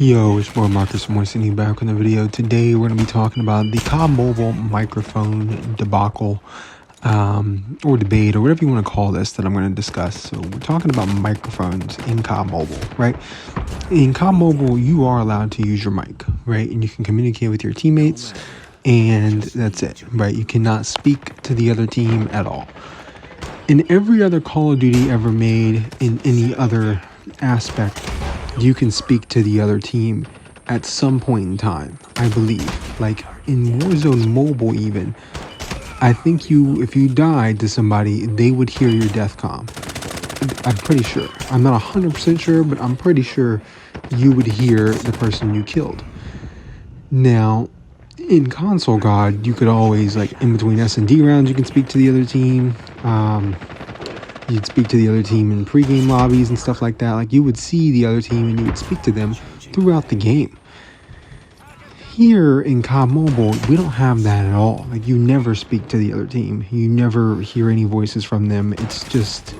Yo, it's more Marcus Moisini back in the video. Today we're going to be talking about the Codm Mobile microphone debacle, or debate, or whatever you want to call this that I'm going to discuss. So we're talking about microphones in Codm Mobile, right? In Codm Mobile, you are allowed to use your mic, right? And you can communicate with your teammates, and that's it, right? You cannot speak to the other team at all. In every other Call of Duty ever made, in any other aspect, you can speak to the other team at some point in time, I believe. Like in Warzone Mobile even, I think if you died to somebody, they would hear your death comm. I'm pretty sure. I'm not 100% sure, but I'm pretty sure you would hear the person you killed. Now, in Console God, you could always, like, in between S&D rounds, you can speak to the other team. You'd speak to the other team in pregame lobbies and stuff like that. Like, you would see the other team and you would speak to them throughout the game. Here in COD Mobile, we don't have that at all. Like, you never speak to the other team. You never hear any voices from them. It's just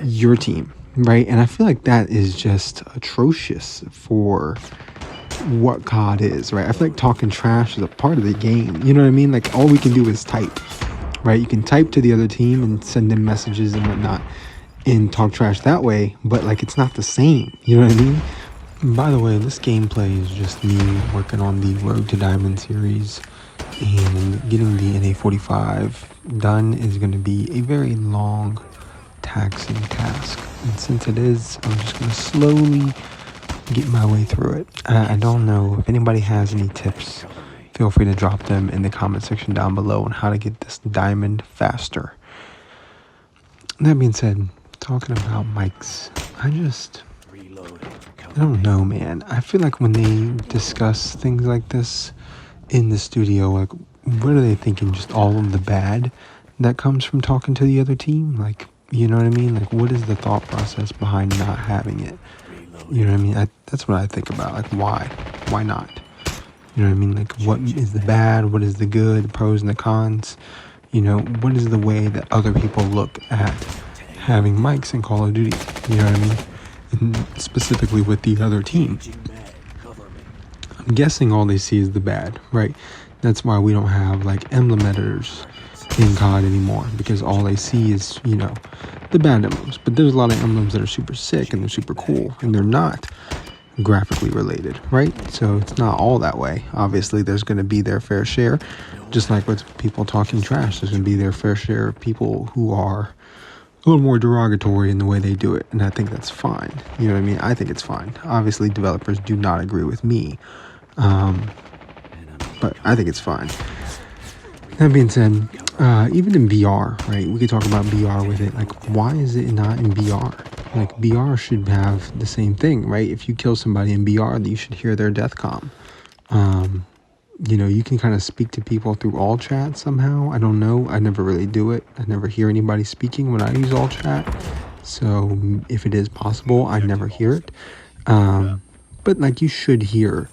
your team, right? And I feel like that is just atrocious for what COD is, right? I feel like talking trash is a part of the game. You know what I mean? Like, all we can do is type. Right, you can type to the other team and send them messages and whatnot and talk trash that way, but like it's not the same, you know what I mean? And by the way, this gameplay is just me working on the Road to Diamond series, and getting the NA45 done is going to be a very long, taxing task. And since it is, I'm just going to slowly get my way through it. I don't know if anybody has any tips. Feel free to drop them in the comment section down below on how to get this diamond faster. That being said, talking about mics, I don't know, man. I feel like when they discuss things like this in the studio, like, what are they thinking? Just all of the bad that comes from talking to the other team? Like, you know what I mean? Like, what is the thought process behind not having it? You know what I mean? That's what I think about. Like, why? Why not? You know what I mean? Like, what is the bad? What is the good? The pros and the cons? You know, what is the way that other people look at having mics in Call of Duty? You know what I mean? And specifically with the other team. I'm guessing all they see is the bad, right? That's why we don't have, like, emblem editors in COD anymore. Because all they see is, you know, the bad emblems. But there's a lot of emblems that are super sick and they're super cool. And they're not graphically related, right? So it's not all that way. Obviously, there's going to be their fair share, just like with people talking trash. There's going to be their fair share of people who are a little more derogatory in the way they do it, and I think that's fine. You know what I mean? I think it's fine. Obviously, developers do not agree with me, but I think it's fine. That being said, even in VR, right? We could talk about VR with it. Like, why is it not in VR? Like, BR should have the same thing, right? If you kill somebody in BR, you should hear their death comm. You know, you can kind of speak to people through all chat somehow. I don't know. I never really do it. I never hear anybody speaking when I use all chat. So if it is possible, I never hear it. But like, you should hear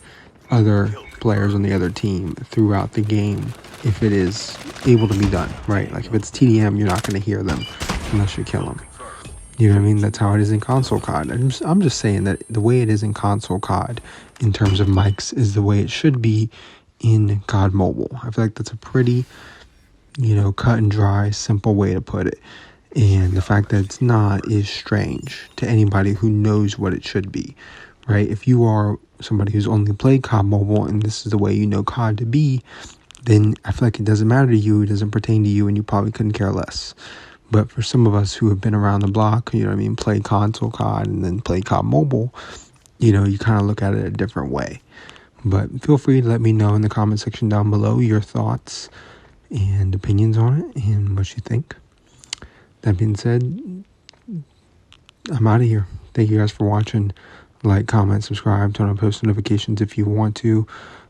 other players on the other team throughout the game if it is able to be done, right? Like, if it's TDM, you're not going to hear them unless you kill them. You know what I mean? That's how it is in console COD. I'm just saying that the way it is in console COD in terms of mics is the way it should be in COD Mobile. I feel like that's a pretty, you know, cut and dry, simple way to put it. And the fact that it's not is strange to anybody who knows what it should be, right? If you are somebody who's only played COD Mobile and this is the way you know COD to be, then I feel like it doesn't matter to you, it doesn't pertain to you, and you probably couldn't care less. But for some of us who have been around the block, you know what I mean, play console COD and then play COD Mobile, you know, you kind of look at it a different way. But feel free to let me know in the comment section down below your thoughts and opinions on it and what you think. That being said, I'm out of here. Thank you guys for watching. Like, comment, subscribe, turn on post notifications if you want to.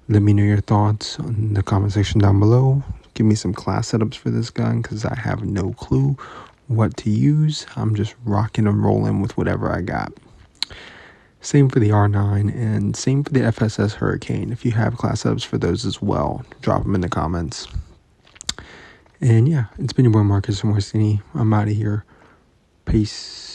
Let me know your thoughts in the comment section down below. Give me some class setups for this gun because I have no clue what to use. I'm just rocking and rolling with whatever I got. Same for the R9 and same for the FSS Hurricane. If you have class setups for those as well, drop them in the comments. And yeah, it's been your boy Marcus Moisini. I'm out of here. Peace.